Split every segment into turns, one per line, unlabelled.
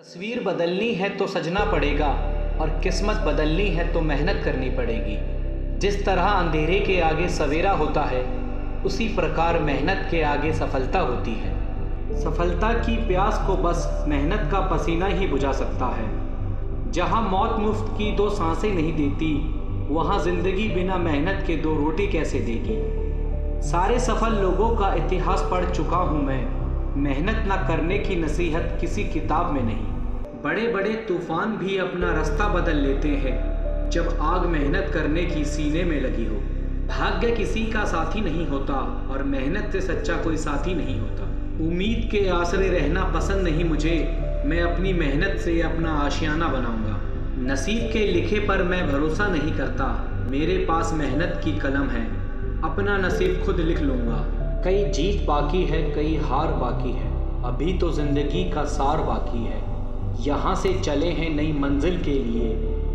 तस्वीर बदलनी है तो सजना पड़ेगा और किस्मत बदलनी है तो मेहनत करनी पड़ेगी। जिस तरह अंधेरे के आगे सवेरा होता है, उसी प्रकार मेहनत के आगे सफलता होती है। सफलता की प्यास को बस मेहनत का पसीना ही बुझा सकता है। जहाँ मौत मुफ्त की दो सांसें नहीं देती, वहाँ ज़िंदगी बिना मेहनत के दो रोटी कैसे देगी। सारे सफल लोगों का इतिहास पढ़ चुका हूँ मैं, मेहनत ना करने की नसीहत किसी किताब में नहीं। बड़े बड़े तूफान भी अपना रास्ता बदल लेते हैं जब आग मेहनत करने की सीने में लगी हो। भाग्य किसी का साथी नहीं होता और मेहनत से सच्चा कोई साथी नहीं होता। उम्मीद के आसरे रहना पसंद नहीं मुझे, मैं अपनी मेहनत से अपना आशियाना बनाऊंगा। नसीब के लिखे पर मैं भरोसा नहीं करता, मेरे पास मेहनत की कलम है, अपना नसीब खुद लिख लूँगा। कई जीत बाकी है, कई हार बाकी है, अभी तो ज़िंदगी का सार बाकी है। यहाँ से चले हैं नई मंजिल के लिए,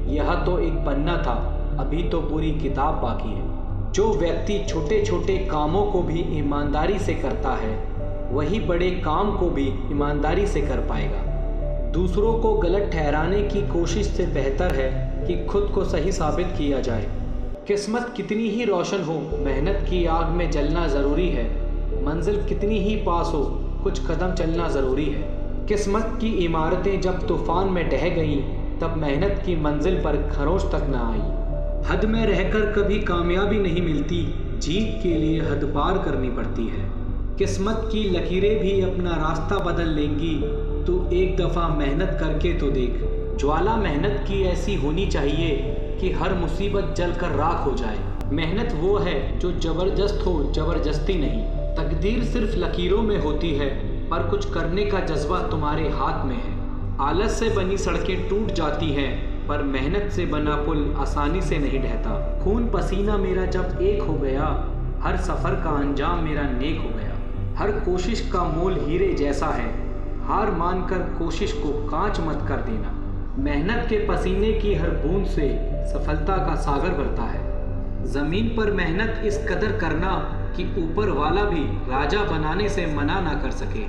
यह तो एक पन्ना था, अभी तो पूरी किताब बाकी है। जो व्यक्ति छोटे छोटे कामों को भी ईमानदारी से करता है, वही बड़े काम को भी ईमानदारी से कर पाएगा। दूसरों को गलत ठहराने की कोशिश से बेहतर है कि खुद को सही साबित किया जाए। किस्मत कितनी ही रोशन हो, मेहनत की आग में जलना ज़रूरी है। मंजिल कितनी ही पास हो, कुछ कदम चलना ज़रूरी है। किस्मत की इमारतें जब तूफान में ढह गईं, तब मेहनत की मंजिल पर खरोंच तक न आई। हद में रहकर कभी कामयाबी नहीं मिलती, जीत के लिए हद पार करनी पड़ती है। किस्मत की लकीरें भी अपना रास्ता बदल लेंगी, तो एक दफ़ा मेहनत करके तो देख। ज्वाला मेहनत की ऐसी होनी चाहिए कि हर मुसीबत जलकर राख हो जाए। मेहनत वो है जो ज़बरदस्त हो, ज़बरदस्ती नहीं। तकदीर सिर्फ लकीरों में होती है, पर कुछ करने का जज्बा तुम्हारे हाथ में है। आलस से बनी सड़कें टूट जाती हैं, पर मेहनत से बना पुल आसानी से नहीं ढहता। खून पसीना मेरा जब एक हो गया, हर सफ़र का अंजाम मेरा नेक हो गया। हर कोशिश का मोल हीरे जैसा है, हार मानकर कोशिश को कांच मत कर देना। मेहनत के पसीने की हर बूंद से सफलता का सागर भरता है। ज़मीन पर मेहनत इस कदर करना कि ऊपर वाला भी राजा बनाने से मना ना कर सके।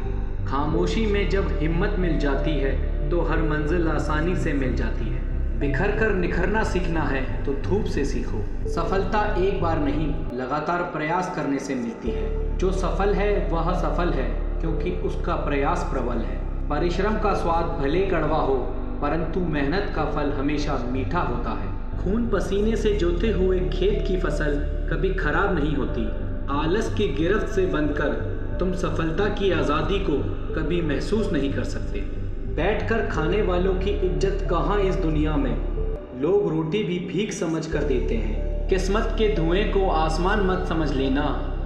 खामोशी में जब हिम्मत मिल जाती है, तो हर मंजिल आसानी से मिल जाती है। बिखर कर निखरना सीखना है तो धूप से सीखो। सफलता एक बार नहीं, लगातार प्रयास करने से मिलती है। जो सफल है वह सफल है क्योंकि उसका प्रयास प्रबल है। परिश्रम का स्वाद भले कड़वा हो, परंतु मेहनत का फल हमेशा मीठा होता है। खून पसीने से जोते हुए खेत की फसल कभी खराब नहीं होती। आलस की गिरफ्त से बंधकर तुम सफलता की आज़ादी को कभी महसूस नहीं कर सकते। बैठकर खाने वालों की इज्जत कहाँ इस दुनिया में, लोग रोटी भी भीख समझ कर देते हैं। किस्मत के धुएं को आसमान मत समझ लेना,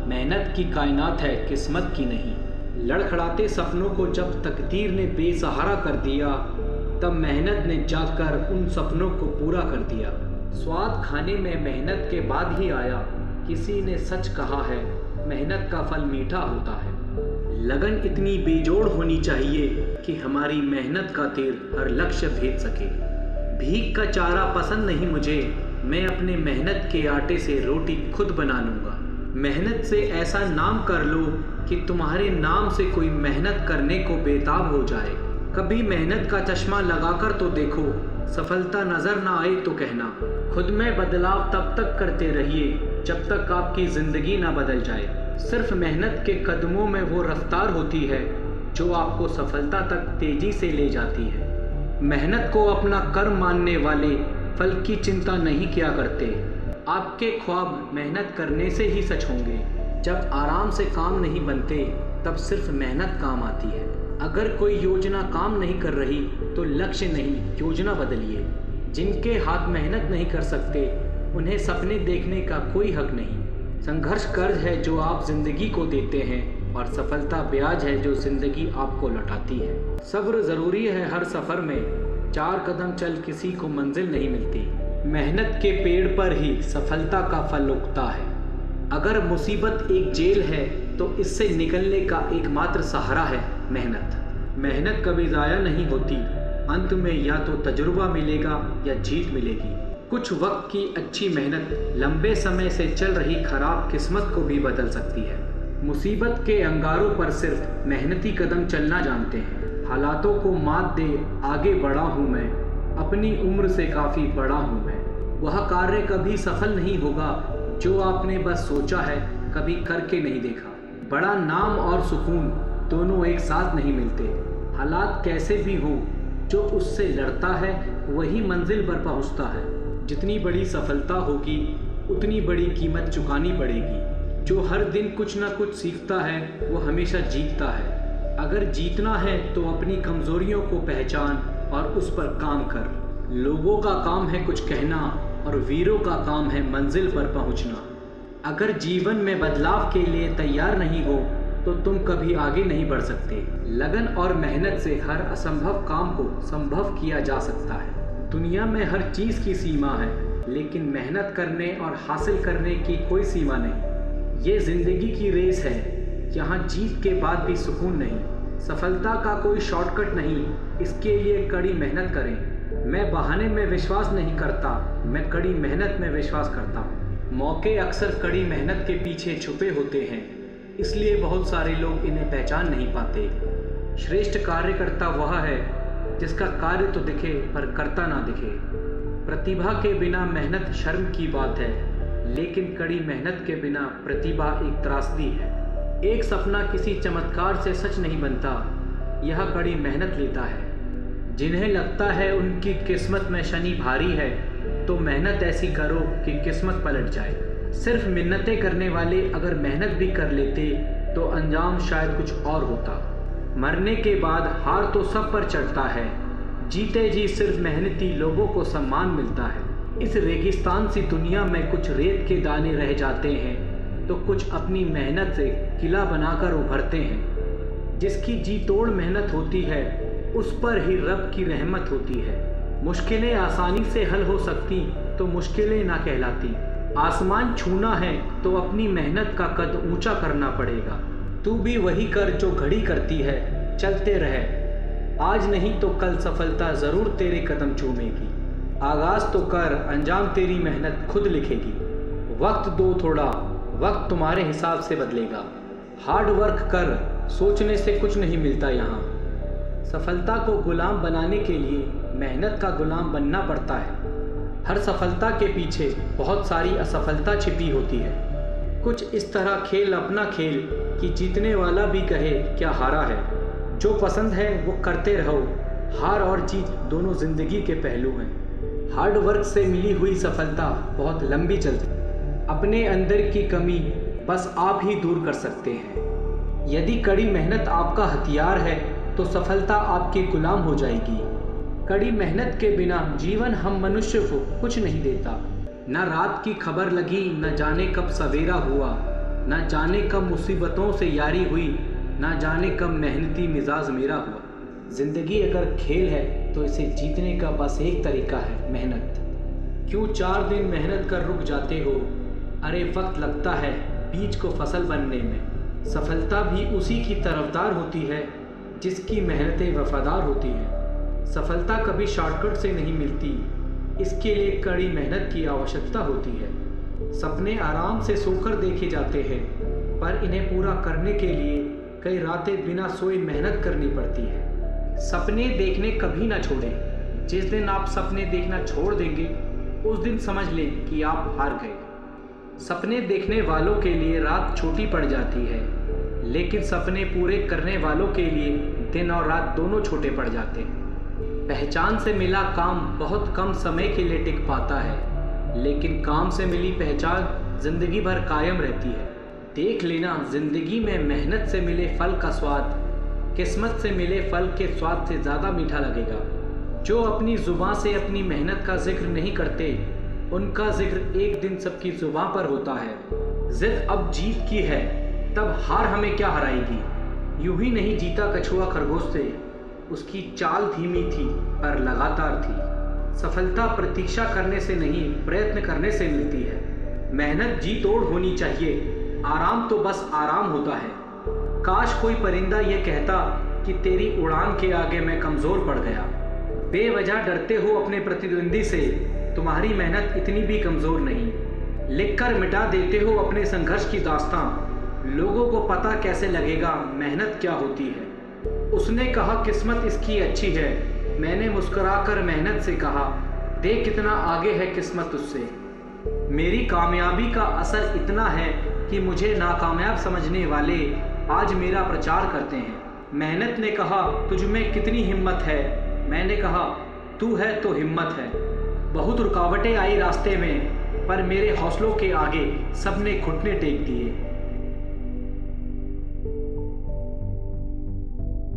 मेहनत की कायनात है, किस्मत की नहीं। लड़खड़ाते सपनों को जब तकदीर ने बेसहारा कर दिया, तब मेहनत ने जाकर उन सपनों को पूरा कर दिया। स्वाद खाने में मेहनत के बाद ही आया, किसी ने सच कहा है, मेहनत का फल मीठा होता है। लगन इतनी बेजोड़ होनी चाहिए कि हमारी मेहनत का तीर हर लक्ष्य भेद सके। भीख का चारा पसंद नहीं मुझे, मैं अपने मेहनत के आटे से रोटी खुद बना लूँगा। मेहनत से ऐसा नाम कर लो कि तुम्हारे नाम से कोई मेहनत करने को बेताब हो जाए। कभी मेहनत का चश्मा लगाकर तो देखो, सफलता नजर ना आए तो कहना। खुद में बदलाव तब तक करते रहिए जब तक आपकी ज़िंदगी ना बदल जाए। सिर्फ मेहनत के कदमों में वो रफ्तार होती है जो आपको सफलता तक तेजी से ले जाती है। मेहनत को अपना कर्म मानने वाले फल की चिंता नहीं किया करते। आपके ख्वाब मेहनत करने से ही सच होंगे। जब आराम से काम नहीं बनते, तब सिर्फ मेहनत काम आती है। अगर कोई योजना काम नहीं कर रही तो लक्ष्य नहीं, योजना बदलिए। जिनके हाथ मेहनत नहीं कर सकते, उन्हें सपने देखने का कोई हक नहीं। संघर्ष कर्ज है जो आप जिंदगी को देते हैं, और सफलता ब्याज है जो जिंदगी आपको लौटाती है। सब्र ज़रूरी है हर सफ़र में, 4 कदम चल किसी को मंजिल नहीं मिलती। मेहनत के पेड़ पर ही सफलता का फल उगता है। अगर मुसीबत एक जेल है, तो इससे निकलने का एकमात्र सहारा है मेहनत। मेहनत कभी ज़ाया नहीं होती, अंत में या तो तजुर्बा मिलेगा या जीत मिलेगी। कुछ वक्त की अच्छी मेहनत लंबे समय से चल रही खराब किस्मत को भी बदल सकती है। मुसीबत के अंगारों पर सिर्फ मेहनती कदम चलना जानते हैं। हालातों को मात दे आगे बढ़ा हूँ मैं, अपनी उम्र से काफ़ी बड़ा हूँ मैं। वह कार्य कभी सफल नहीं होगा जो आपने बस सोचा है, कभी करके नहीं देखा। बड़ा नाम और सुकून दोनों एक साथ नहीं मिलते। हालात कैसे भी हों, जो उससे लड़ता है वही मंजिल पर पहुंचता है। जितनी बड़ी सफलता होगी उतनी बड़ी कीमत चुकानी पड़ेगी। जो हर दिन कुछ ना कुछ सीखता है वो हमेशा जीतता है। अगर जीतना है तो अपनी कमज़ोरियों को पहचान और उस पर काम कर। लोगों का काम है कुछ कहना और वीरों का काम है मंजिल पर पहुंचना। अगर जीवन में बदलाव के लिए तैयार नहीं हो तो तुम कभी आगे नहीं बढ़ सकते। लगन और मेहनत से हर असंभव काम को संभव किया जा सकता है। दुनिया में हर चीज़ की सीमा है, लेकिन मेहनत करने और हासिल करने की कोई सीमा नहीं। ये जिंदगी की रेस है, यहाँ जीत के बाद भी सुकून नहीं। सफलता का कोई शॉर्टकट नहीं, इसके लिए कड़ी मेहनत करें। मैं बहाने में विश्वास नहीं करता, मैं कड़ी मेहनत में विश्वास करता हूँ। मौके अक्सर कड़ी मेहनत के पीछे छुपे होते हैं, इसलिए बहुत सारे लोग इन्हें पहचान नहीं पाते। श्रेष्ठ कार्यकर्ता वह है जिसका कार्य तो दिखे पर करता ना दिखे। प्रतिभा के बिना मेहनत शर्म की बात है, लेकिन कड़ी मेहनत के बिना प्रतिभा एक त्रासदी है। एक सपना किसी चमत्कार से सच नहीं बनता, यह कड़ी मेहनत लेता है। जिन्हें लगता है उनकी किस्मत में शनि भारी है, तो मेहनत ऐसी करो कि किस्मत पलट जाए। सिर्फ मिन्नतें करने वाले अगर मेहनत भी कर लेते तो अंजाम शायद कुछ और होता। मरने के बाद हार तो सब पर चढ़ता है, जीते जी सिर्फ मेहनती लोगों को सम्मान मिलता है। इस रेगिस्तान सी दुनिया में कुछ रेत के दाने रह जाते हैं, तो कुछ अपनी मेहनत से किला बनाकर उभरते हैं। जिसकी जी तोड़ मेहनत होती है उस पर ही रब की रहमत होती है। मुश्किलें आसानी से हल हो सकती तो मुश्किलें ना कहलाती। आसमान छूना है तो अपनी मेहनत का कद ऊंचा करना पड़ेगा। तू भी वही कर जो घड़ी करती है, चलते रहे। आज नहीं तो कल सफलता ज़रूर तेरे कदम चूमेगी। आगाज़ तो कर, अंजाम तेरी मेहनत खुद लिखेगी। वक्त दो थोड़ा, वक्त तुम्हारे हिसाब से बदलेगा। हार्ड वर्क कर, सोचने से कुछ नहीं मिलता यहाँ। सफलता को गुलाम बनाने के लिए मेहनत का गुलाम बनना पड़ता है। हर सफलता के पीछे बहुत सारी असफलता छिपी होती है। कुछ इस तरह खेल अपना खेल कि जीतने वाला भी कहे क्या हारा है। जो पसंद है वो करते रहो। हार और जीत दोनों जिंदगी के पहलू हैं। हार्ड वर्क से मिली हुई सफलता बहुत लंबी चलती है। अपने अंदर की कमी बस आप ही दूर कर सकते हैं। यदि कड़ी मेहनत आपका हथियार है तो सफलता आपके गुलाम हो जाएगी। कड़ी मेहनत के बिना जीवन हम मनुष्य को कुछ नहीं देता। न रात की खबर लगी, न जाने कब सवेरा हुआ, न जाने कब मुसीबतों से यारी हुई, न जाने कब मेहनती मिजाज मेरा हुआ। जिंदगी अगर खेल है तो इसे जीतने का बस एक तरीका है, मेहनत। क्यों 4 दिन मेहनत कर रुक जाते हो? अरे वक्त लगता है बीज को फसल बनने में। सफलता भी उसी की तरफदार होती है जिसकी मेहनतें वफादार होती हैं। सफलता कभी शॉर्टकट से नहीं मिलती, इसके लिए कड़ी मेहनत की आवश्यकता होती है। सपने आराम से सोकर देखे जाते हैं, पर इन्हें पूरा करने के लिए कई रातें बिना सोए मेहनत करनी पड़ती है। सपने देखने कभी ना छोड़ें। जिस दिन आप सपने देखना छोड़ देंगे उस दिन समझ लें कि आप हार गए। सपने देखने वालों के लिए रात छोटी पड़ जाती है, लेकिन सपने पूरे करने वालों के लिए दिन और रात दोनों छोटे पड़ जाते हैं। पहचान से मिला काम बहुत कम समय के लिए टिक पाता है, लेकिन काम से मिली पहचान जिंदगी भर कायम रहती है। देख लेना, जिंदगी में मेहनत से मिले फल का स्वाद किस्मत से मिले फल के स्वाद से ज़्यादा मीठा लगेगा। जो अपनी ज़ुबान से अपनी मेहनत का जिक्र नहीं करते, उनका जिक्र एक दिन सबकी ज़ुबान पर होता है। जिद अब जीत की है, तब हार हमें क्या हराएगी। यूं ही नहीं जीता कछुआ खरगोश से, उसकी चाल धीमी थी पर लगातार थी। सफलता प्रतीक्षा करने से नहीं, प्रयत्न करने से मिलती है। मेहनत जी तोड़ होनी चाहिए, आराम तो बस आराम होता है। काश कोई परिंदा ये कहता कि तेरी उड़ान के आगे मैं कमज़ोर पड़ गया। बेवजह डरते हो अपने प्रतिद्वंदी से, तुम्हारी मेहनत इतनी भी कमज़ोर नहीं। लिखकर मिटा देते हो अपने संघर्ष की दास्तां, लोगों को पता कैसे लगेगा मेहनत क्या होती है। उसने कहा, किस्मत इसकी अच्छी है। मैंने मुस्कुराकर मेहनत से कहा, देख कितना आगे है किस्मत उससे। मेरी कामयाबी का असर इतना है कि मुझे नाकामयाब समझने वाले आज मेरा प्रचार करते हैं। मेहनत ने कहा, तुझ में कितनी हिम्मत है। मैंने कहा, तू है तो हिम्मत है। बहुत रुकावटें आई रास्ते में, पर मेरे हौसलों के आगे सबने घुटने टेक दिए।